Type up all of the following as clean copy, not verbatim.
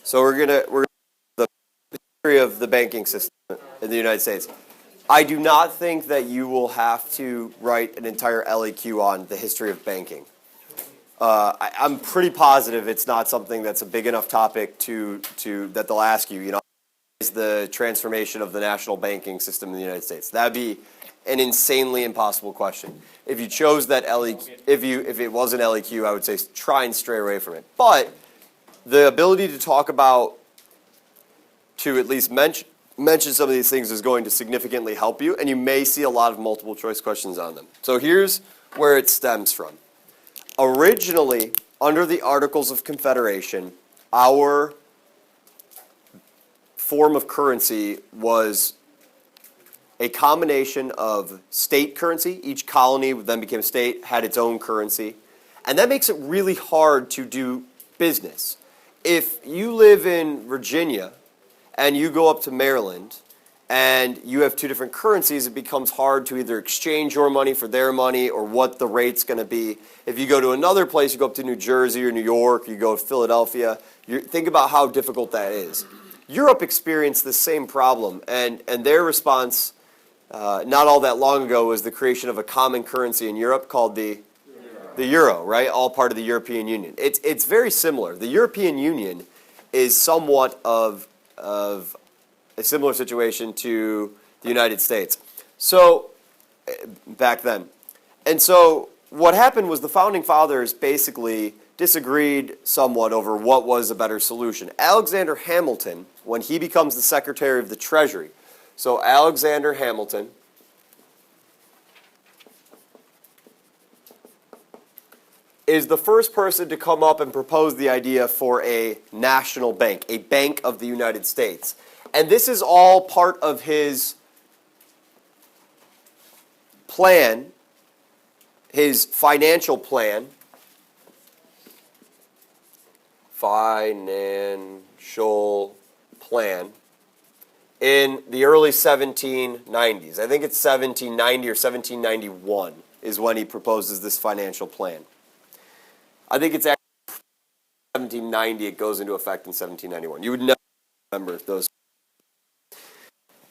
So we're the history of the banking system in the United States. I do not think that you will have to write an entire LEQ on the history of banking. I'm pretty positive it's not something that's a big enough topic to that they'll ask you. You know, is the transformation of the national banking system in the United States? That'd be an insanely impossible question. If you chose that LEQ, if it was an LEQ, I would say try and stray away from it. But the ability to talk about, to at least mention some of these things is going to significantly help you, and you may see a lot of multiple choice questions on them. So here's where it stems from. Originally, under the Articles of Confederation, our form of currency was a combination of state currency. Each colony then became a state, had its own currency. And that makes it really hard to do business. If you live in Virginia and you go up to Maryland and you have two different currencies, it becomes hard to either exchange your money for their money or what the rate's going to be. If you go to another place, you go up to New Jersey or New York, you go to Philadelphia, think about how difficult that is. Europe experienced the same problem, and their response not all that long ago was the creation of a common currency in Europe called the euro, right? All part of the European Union. It's very similar. The European Union is somewhat of a similar situation to the United States. So, back then. And so, what happened was the Founding Fathers basically disagreed somewhat over what was a better solution. Alexander Hamilton, when he becomes the Secretary of the Treasury, so Alexander Hamilton is the first person to come up and propose the idea for a national bank, a bank of the United States. And this is all part of his plan, his financial plan. In the early 1790s. I think it's 1790 or 1791 is when he proposes this financial plan. I think it's actually 1790. It goes into effect in 1791. You would never remember those.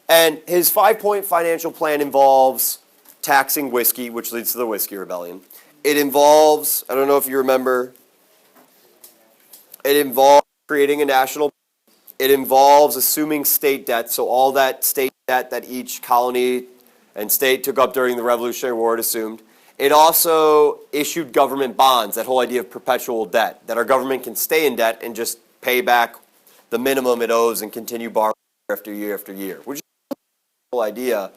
And his 5-point financial plan involves taxing whiskey, which leads to the Whiskey Rebellion. It involves, I don't know if you remember, it involves creating a national bank. It involves assuming state debt, so all that state debt that each colony and state took up during the Revolutionary War it assumed. It also issued government bonds, that whole idea of perpetual debt, that our government can stay in debt and just pay back the minimum it owes and continue borrowing year after year, which is a whole idea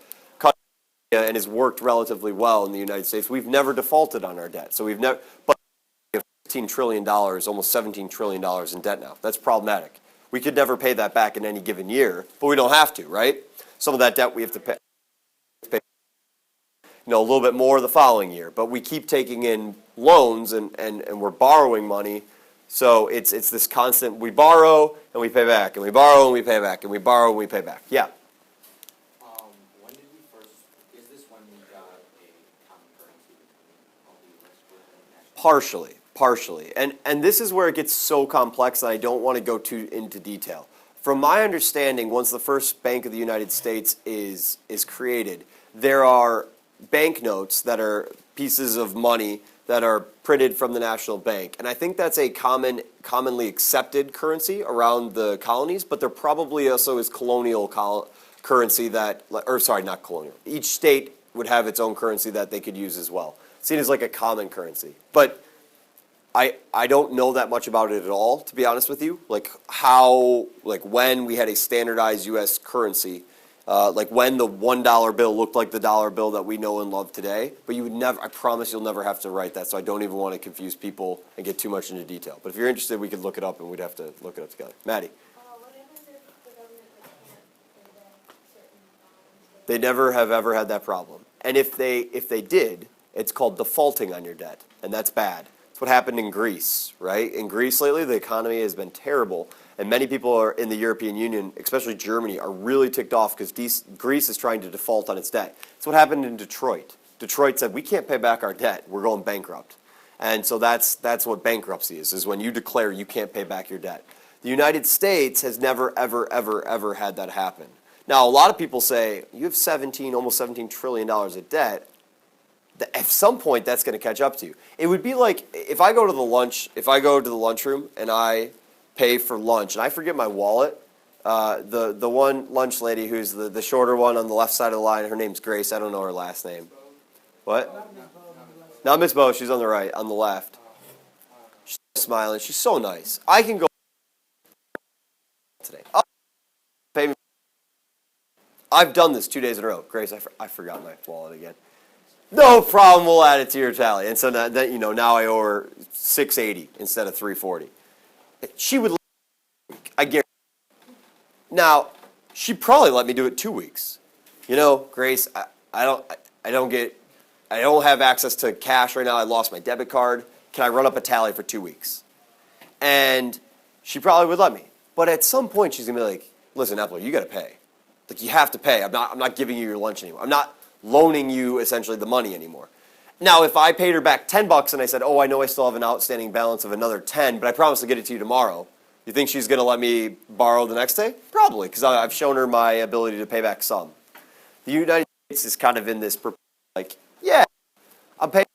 and has worked relatively well in the United States. We've never defaulted on our debt, so we've never, but we have $15 trillion, almost $17 trillion in debt now. That's problematic. We could never pay that back in any given year, but we don't have to, right? Some of that debt we have to pay, a little bit more the following year. But we keep taking in loans and we're borrowing money. So it's this constant, we borrow and we pay back, and we borrow and we pay back, and we borrow and we pay back. Yeah? When did we first, is this when we got a common currency between all the U.S. and national? Partially. And this is where it gets so complex that I don't want to go too into detail. From my understanding, once the first Bank of the United States is created, there are banknotes that are pieces of money that are printed from the national bank. And I think that's a commonly accepted currency around the colonies, but there probably also is colonial currency that, or sorry, not colonial. Each state would have its own currency that they could use as well. Seen as like a common currency. But I don't know that much about it at all, to be honest with you. Like when we had a standardized U.S. currency, like when the $1 bill looked like the dollar bill that we know and love today. But you would never, I promise you'll never have to write that, so I don't even want to confuse people and get too much into detail. But if you're interested, we could look it up, and we'd have to look it up together. Maddie? What happens if the government can't pay back certain They never have ever had that problem. And if they did, it's called defaulting on your debt, and that's bad. That's what happened in Greece, right? In Greece lately, the economy has been terrible, and many people are in the European Union, especially Germany, are really ticked off because Greece is trying to default on its debt. That's what happened in Detroit. Detroit said, we can't pay back our debt. We're going bankrupt. And so that's what bankruptcy is when you declare you can't pay back your debt. The United States has never, ever, ever, ever had that happen. Now, a lot of people say, you have almost $17 trillion of debt. At some point, that's going to catch up to you. It would be like if I go to the lunchroom and I pay for lunch and I forget my wallet. The one lunch lady who's the shorter one on the left side of the line, her name's Grace. I don't know her last name. What? Not Miss Bo. She's on the right, on the left. She's smiling. She's so nice. I can go today. Pay me. I've done this 2 days in a row. Grace, I forgot my wallet again. No problem. We'll add it to your tally. And so now I owe her $680 instead of $340. She would. I guarantee. Now, she'd probably let me do it 2 weeks. Grace, I don't have access to cash right now. I lost my debit card. Can I run up a tally for 2 weeks? And she probably would let me. But at some point, she's gonna be like, "Listen, Epler, you got to pay. Like you have to pay. I'm not giving you your lunch anymore. I'm not loaning you essentially the money anymore." Now, if I paid her back $10 and I said, "Oh, I know I still have an outstanding balance of another 10, but I promise to get it to you tomorrow," you think she's going to let me borrow the next day? Probably, because I've shown her my ability to pay back some. The United States is kind of in this, like, yeah, I'm paying,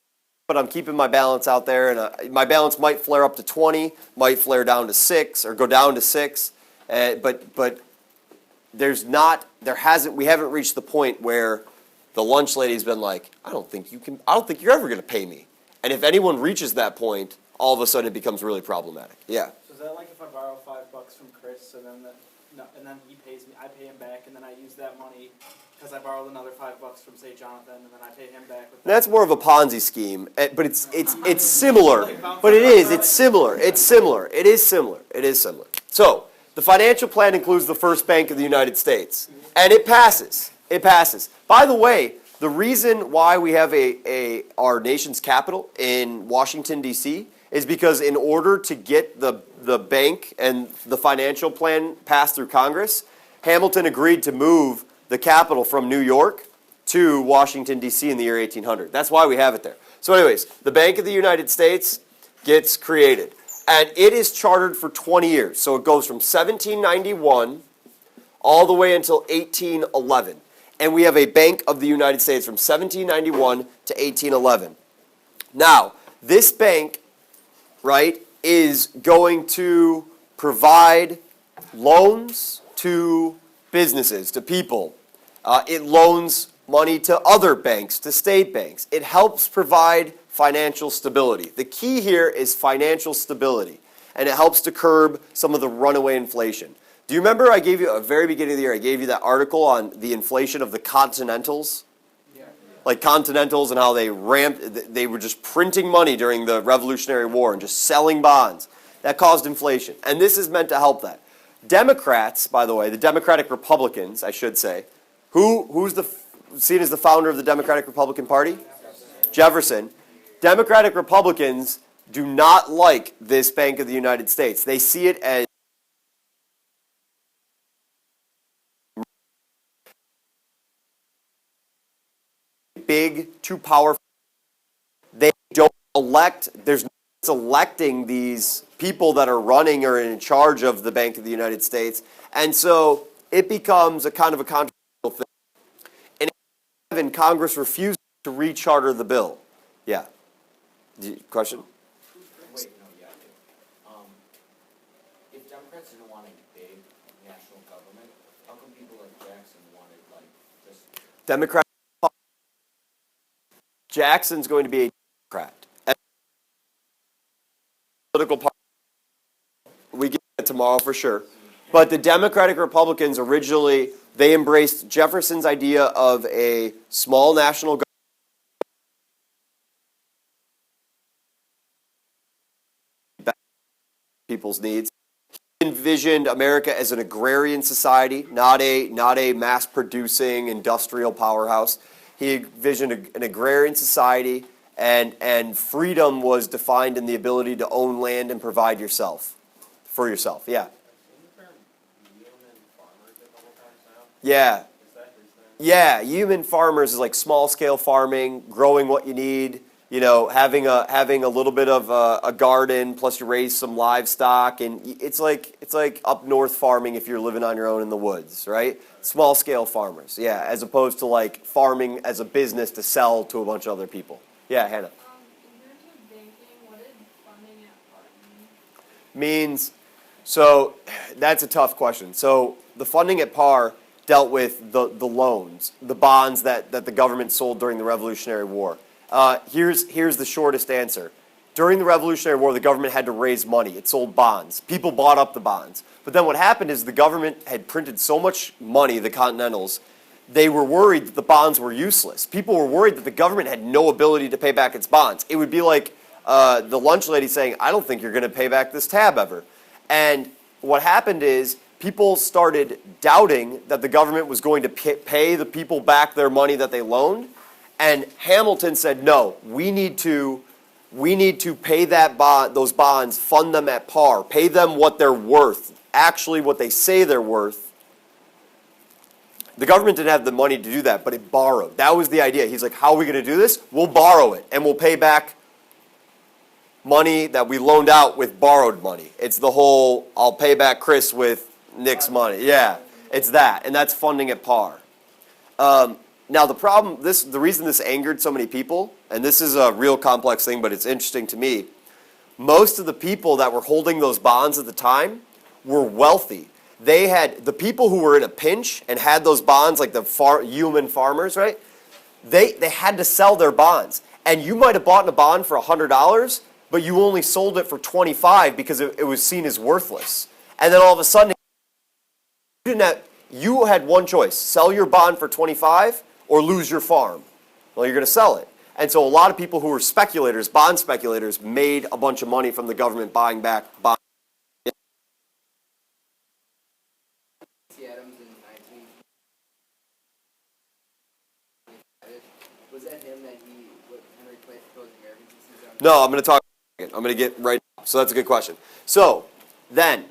but I'm keeping my balance out there, and my balance might flare up to 20, might flare down to 6, or go down to 6, but we haven't reached the point where the lunch lady's been like, I don't think you're ever going to pay me. And if anyone reaches that point, all of a sudden it becomes really problematic. Yeah. So is that like if I borrow $5 from Chris, and then he pays me, I pay him back, and then I use that money because I borrowed another $5 from say Jonathan, and then I pay him back with That's more of a Ponzi scheme, but it's similar. But it's similar. It is similar. So the financial plan includes the first bank of the United States, and it passes. By the way, the reason why we have our nation's capital in Washington, D.C. is because in order to get the bank and the financial plan passed through Congress, Hamilton agreed to move the capital from New York to Washington, D.C. in the year 1800. That's why we have it there. So anyways, the Bank of the United States gets created. And it is chartered for 20 years. So it goes from 1791 all the way until 1811. And we have a Bank of the United States from 1791 to 1811. Now, this bank, right, is going to provide loans to businesses, to people. It loans money to other banks, to state banks. It helps provide financial stability. The key here is financial stability, and it helps to curb some of the runaway inflation. Do you remember I gave you, at the very beginning of the year, I gave you that article on the inflation of the Continentals? Yeah. Like Continentals and how they were just printing money during the Revolutionary War and just selling bonds. That caused inflation. And this is meant to help that. Democrats, by the way, the Democratic Republicans, I should say, who's seen as the founder of the Democratic Republican Party? Jefferson. Democratic Republicans do not like this Bank of the United States. They see it as big, too powerful. They don't elect, there's no electing these people that are running or in charge of the Bank of the United States. And so it becomes a kind of a controversial thing. And Congress refused to recharter the bill. Yeah. Question? Wait, no, yeah, I do. If Democrats didn't want a big national government, how come people like Jackson wanted, like, just... Democrat. Jackson's going to be a Democrat. Political party. We get it tomorrow for sure. But the Democratic Republicans originally, they embraced Jefferson's idea of a small national government. People's needs. He envisioned America as an agrarian society, not a mass-producing industrial powerhouse. He envisioned an agrarian society, and freedom was defined in the ability to own land and provide for yourself. Yeah. Yeah. Yeah, human farmers is like small-scale farming, growing what you need, having a little bit of a garden, plus you raise some livestock, and it's like up north farming if you're living on your own in the woods, right? Small scale farmers, yeah, as opposed to like farming as a business to sell to a bunch of other people. Yeah, Hannah. In terms of banking, what did funding at par mean? Means, so that's a tough question. So the funding at par dealt with the loans, the bonds that the government sold during the Revolutionary War. Here's the shortest answer. During the Revolutionary War, the government had to raise money. It sold bonds. People bought up the bonds. But then what happened is the government had printed so much money, the Continentals, they were worried that the bonds were useless. People were worried that the government had no ability to pay back its bonds. It would be like the lunch lady saying, I don't think you're going to pay back this tab ever. And what happened is people started doubting that the government was going to pay the people back their money that they loaned. And Hamilton said, no, we need to pay those bonds, fund them at par, pay them what they're worth, actually what they say they're worth. The government didn't have the money to do that, but it borrowed. That was the idea. He's like, how are we going to do this? We'll borrow it, and we'll pay back money that we loaned out with borrowed money. It's the whole, I'll pay back Chris with Nick's money. Yeah, it's that, and that's funding at par. Now the reason this angered so many people, and this is a real complex thing, but it's interesting to me, most of the people that were holding those bonds at the time were wealthy. They had, the people who were in a pinch and had those bonds, like the human farmers, right? They had to sell their bonds. And you might have bought a bond for $100, but you only sold it for $25 because it was seen as worthless. And then all of a sudden, you had one choice: sell your bond for $25 or lose your farm. Well, you're going to sell it. And so a lot of people who were speculators, bond speculators, made a bunch of money from the government buying back bonds. Adams in 19 was that him that Henry Clay proposed American citizens? No, I'm going to talk. I'm going to get right. So that's a good question. So then,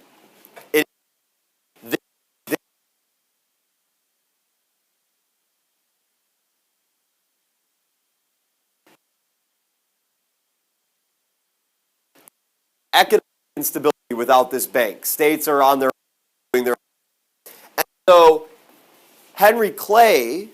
economic instability without this bank. States are on their doing their. And so Henry Clay,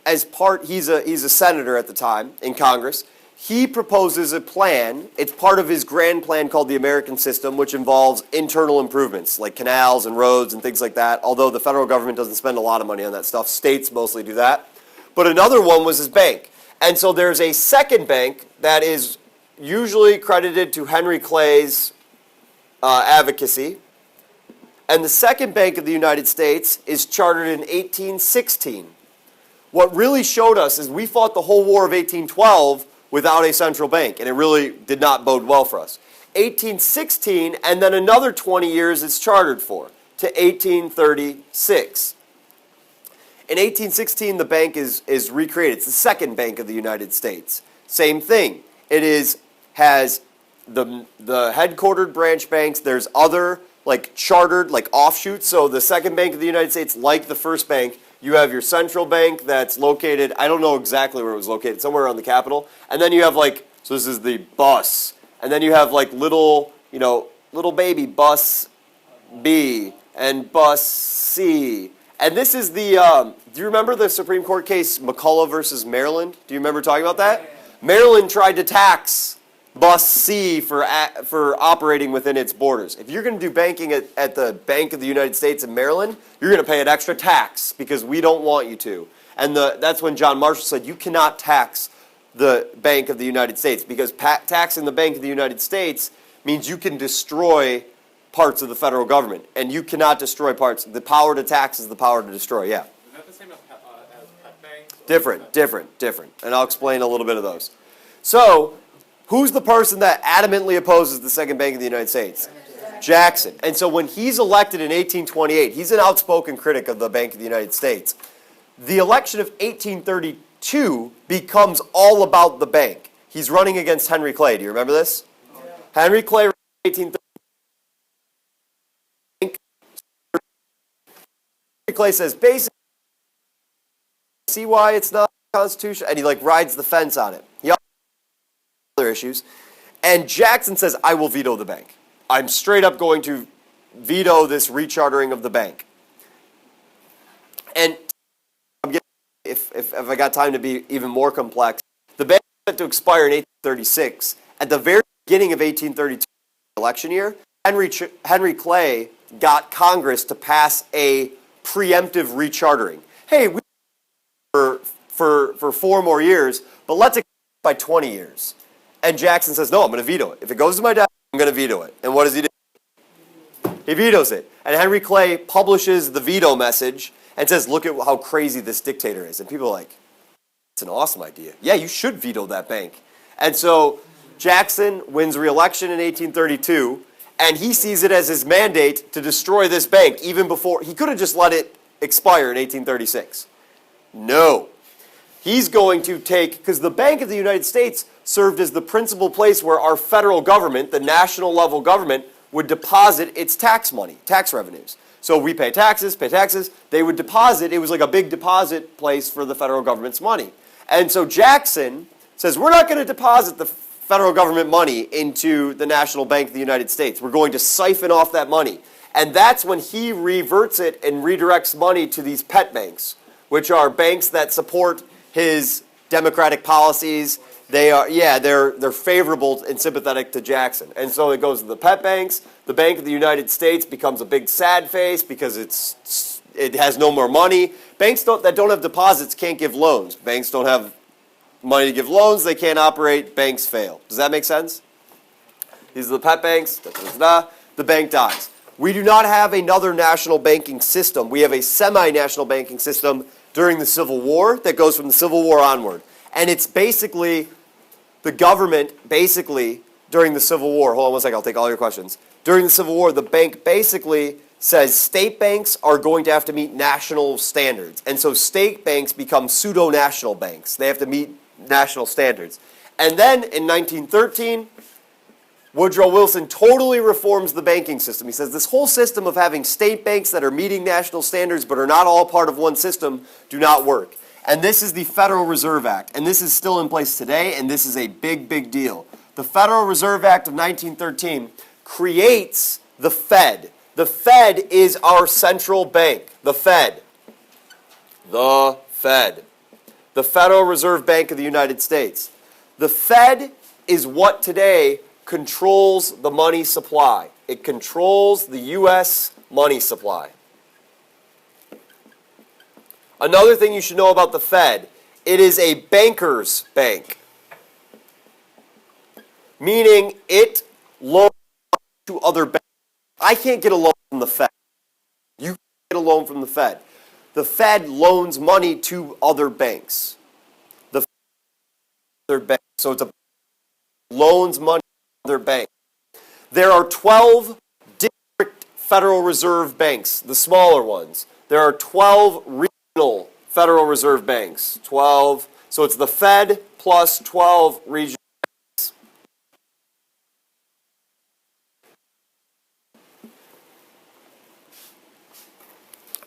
he's a senator at the time in Congress. He proposes a plan. It's part of his grand plan called the American System, which involves internal improvements like canals and roads and things like that. Although the federal government doesn't spend a lot of money on that stuff, states mostly do that. But another one was his bank. And so there's a second bank that is usually credited to Henry Clay's advocacy. And the second Bank of the United States is chartered in 1816. What really showed us is we fought the whole War of 1812 without a central bank, and it really did not bode well for us. 1816, and then another 20 years it's chartered for, to 1836. In 1816, the bank is recreated. It's the second Bank of the United States. Same thing. It has the headquartered branch banks. There's other chartered offshoots. So the second Bank of the United States, like the first bank, you have your central bank that's located, I don't know exactly where it was located, somewhere around the Capitol. And then you have so this is the bus. And then you have little baby bus B and bus C. And this is the, do you remember the Supreme Court case McCullough versus Maryland? Do you remember talking about that? Maryland tried to tax bus C for operating within its borders. If you're going to do banking at the Bank of the United States in Maryland, you're going to pay an extra tax because we don't want you to. And that's when John Marshall said you cannot tax the Bank of the United States because taxing the Bank of the United States means you can destroy parts of the federal government, and you cannot destroy parts. The power to tax is the power to destroy, yeah. Is that the same as pet banks? Different. And I'll explain a little bit of those. So, who's the person that adamantly opposes the second Bank of the United States? Jackson. And so when he's elected in 1828, he's an outspoken critic of the Bank of the United States. The election of 1832 becomes all about the bank. He's running against Henry Clay. Do you remember this? Yeah. Henry Clay, 1832. Henry Clay says, basically, see why it's not a constitution? And he rides the fence on it. issues. And Jackson says, I will veto the bank. I'm straight up going to veto this rechartering of the bank. And if I got time to be even more complex, the bank was set to expire in 1836. At the very beginning of 1832 election year, Henry Clay got Congress to pass a preemptive rechartering. Hey, we for 4 more years, but let's extend it by 20 years. And Jackson says, no, I'm going to veto it. If it goes to my desk, I'm going to veto it. And what does he do? He vetoes it. And Henry Clay publishes the veto message and says, look at how crazy this dictator is. And people are like, it's an awesome idea. Yeah, you should veto that bank. And so Jackson wins re-election in 1832, and he sees it as his mandate to destroy this bank even before. He could have just let it expire in 1836. No. He's going to take, because the Bank of the United States served as the principal place where our federal government, the national level government, would deposit its tax money, tax revenues. So we pay taxes, they would deposit, it was like a big deposit place for the federal government's money. And so Jackson says, we're not going to deposit the federal government money into the National Bank of the United States. We're going to siphon off that money. And that's when he reverts it and redirects money to these pet banks, which are banks that support his democratic policies. They're favorable and sympathetic to Jackson. And so it goes to the pet banks. The Bank of the United States becomes a big sad face because it has no more money. Banks that don't have deposits can't give loans. Banks don't have money to give loans. They can't operate. Banks fail. Does that make sense? These are the pet banks. The bank dies. We do not have another national banking system. We have a semi-national banking system during the Civil War that goes from the Civil War onward. And it's basically the government, during the Civil War, hold on one second, I'll take all your questions. During the Civil War, the bank basically says state banks are going to have to meet national standards. And so state banks become pseudo-national banks. They have to meet national standards. And then in 1913, Woodrow Wilson totally reforms the banking system. He says this whole system of having state banks that are meeting national standards but are not all part of one system do not work. And this is the Federal Reserve Act. And this is still in place today, and this is a big, big deal. The Federal Reserve Act of 1913 creates the Fed. The Fed is our central bank. The Fed. The Fed. The Federal Reserve Bank of the United States. The Fed is what today controls the money supply. It controls the U.S. money supply. Another thing you should know about the Fed, it is a banker's bank, meaning it loans to other banks. I can't get a loan from the Fed. You can't get a loan from the Fed. The Fed loans money to other banks. The other banks. So it's a loans money to other banks. There are 12 district Federal Reserve banks, the smaller ones. There are 12 regional Federal Reserve banks. 12. So it's the Fed plus 12 regional banks.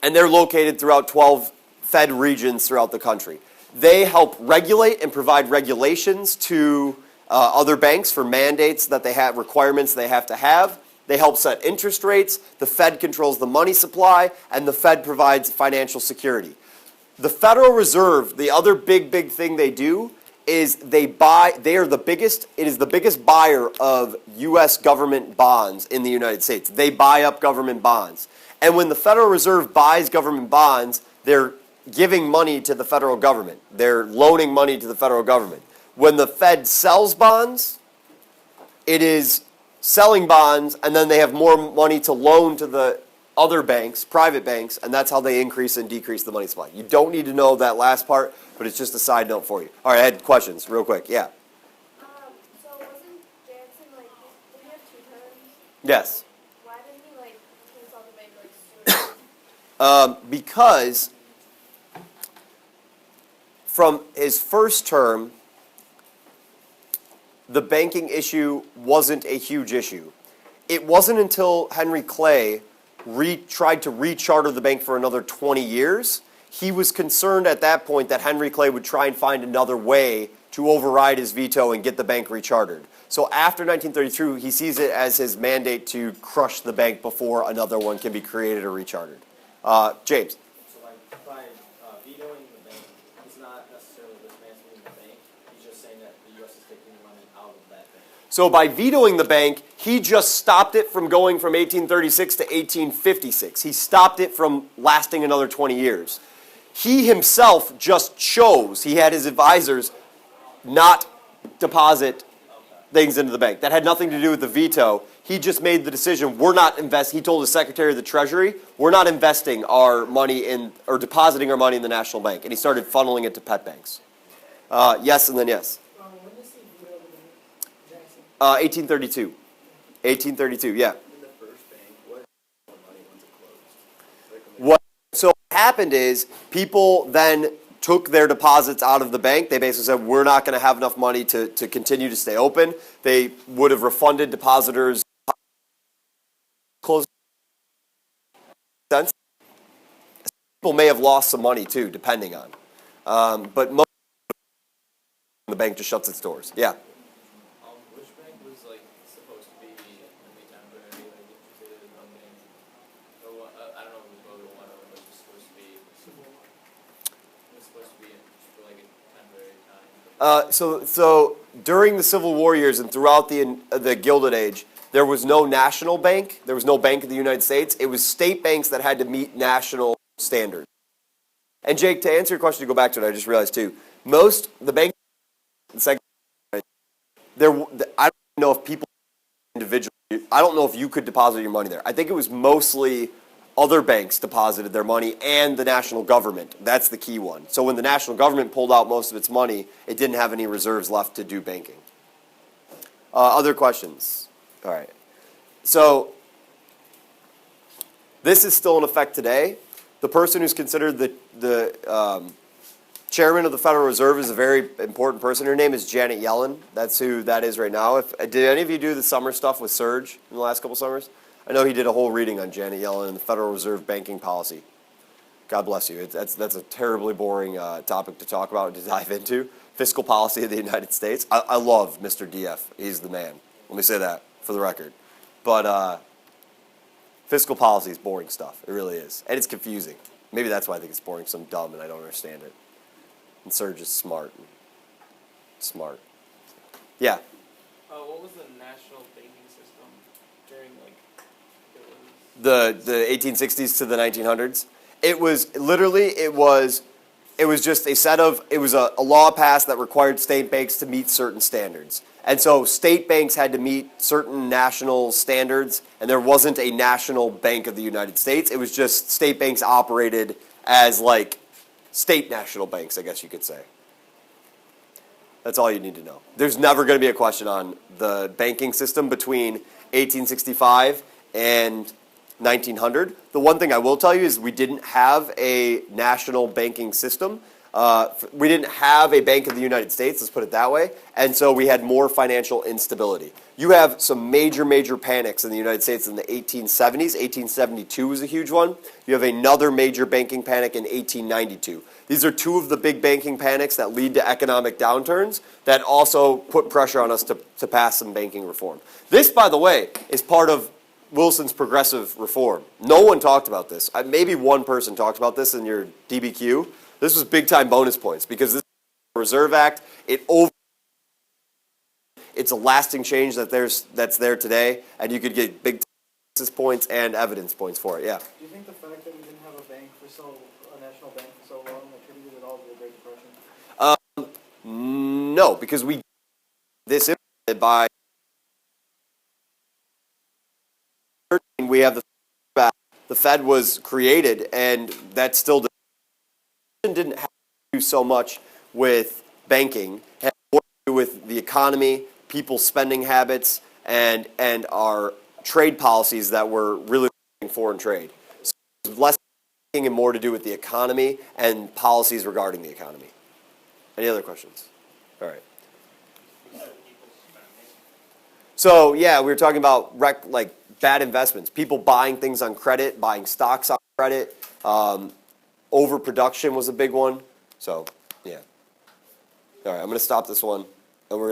And they're located throughout 12 Fed regions throughout the country. They help regulate and provide regulations to other banks for mandates that they have, requirements they have to have. They help set interest rates. The Fed controls the money supply, and the Fed provides financial security. The Federal Reserve, the other big thing they do is it is the biggest buyer of U.S. government bonds in the United States. They buy up government bonds. And when the Federal Reserve buys government bonds, they're giving money to the federal government. They're loaning money to the federal government. When the Fed sells bonds, it is selling bonds, and then they have more money to loan to the other banks, private banks, and that's how they increase and decrease the money supply. You don't need to know that last part, but it's just a side note for you. All right, I had questions real quick. Yeah. So wasn't Jackson did he have 2 terms? Yes. Why didn't he cancel the bank sooner? Because from his first term, the banking issue wasn't a huge issue. It wasn't until Henry Clay tried to recharter the bank for another 20 years. He was concerned at that point that Henry Clay would try and find another way to override his veto and get the bank rechartered. So after 1932, he sees it as his mandate to crush the bank before another one can be created or rechartered. James. So by vetoing the bank, he's not necessarily dismantling the bank. He's just saying that the U.S. is taking the money out of that bank. So by vetoing the bank, he just stopped it from going from 1836 to 1856. He stopped it from lasting another 20 years. He himself just chose, he had his advisors not deposit things into the bank. That had nothing to do with the veto. He just made the decision, he told the Secretary of the Treasury, we're not investing our money in, or depositing our money in the National Bank. And he started funneling it to pet banks. Yes, and then yes. When does he veto the bank, Jackson? 1832. 1832, yeah. In the first bank, what money once it closed? What so what happened is people then took their deposits out of the bank. They basically said, we're not going to have enough money to continue to stay open. They would have refunded depositors. Close. Sense. People may have lost some money too, depending on. But most the bank just shuts its doors. Yeah. Which bank was like supposed to be only temporary? Like if you say there's one bank, or one, I don't know if it was Mobile One or it was just supposed to be civil. It was supposed to be just for like a temporary time. So during the Civil War years and throughout the Gilded Age, there was no national bank. There was no bank of the United States. It was state banks that had to meet national standards. And Jake, to answer your question, to go back to it, I just realized too, the bank, I don't know if people individually, I don't know if you could deposit your money there. I think it was mostly other banks deposited their money and the national government. That's the key one. So when the national government pulled out most of its money, it didn't have any reserves left to do banking. Other questions? All right. So this is still in effect today. The person who's considered the chairman of the Federal Reserve is a very important person. Her name is Janet Yellen. That's who that is right now. Did any of you do the summer stuff with Serge in the last couple summers? I know he did a whole reading on Janet Yellen and the Federal Reserve banking policy. God bless you. That's a terribly boring topic to talk about and to dive into. Fiscal policy of the United States. I love Mr. DF. He's the man. Let me say that for the record. But fiscal policy is boring stuff. It really is. And it's confusing. Maybe that's why I think it's boring, because I'm dumb and I don't understand it. And Serge is smart. Smart. Yeah. What was the national banking system during like The 1860s to the 1900s. It was just a law passed that required state banks to meet certain standards. And so state banks had to meet certain national standards, and there wasn't a national bank of the United States. It was just state banks operated as like state national banks, I guess you could say. That's all you need to know. There's never going to be a question on the banking system between 1865 and 1900. The one thing I will tell you is we didn't have a national banking system. We didn't have a Bank of the United States, let's put it that way, and so we had more financial instability. You have some major panics in the United States in the 1870s. 1872 was a huge one. You have another major banking panic in 1892. These are two of the big banking panics that lead to economic downturns that also put pressure on us to pass some banking reform. This, by the way, is part of Wilson's progressive reform. No one talked about this. Maybe one person talked about this in your DBQ. This was big-time bonus points because this Reserve Act, it's a lasting change that's there today, and you could get big points and evidence points for it. Yeah. Do you think the fact that we didn't have a national bank for so long attributed it all to the Great Depression? No, because this by we have the Fed was created, and that still didn't have to do so much with banking. It had more to do with the economy, people's spending habits, and our trade policies that were really foreign trade. So it was less banking and more to do with the economy and policies regarding the economy. Any other questions? All right. So yeah, we were talking about bad investments, people buying things on credit, buying stocks on credit. Overproduction was a big one. So, yeah. All right, I'm going to stop this one, and we're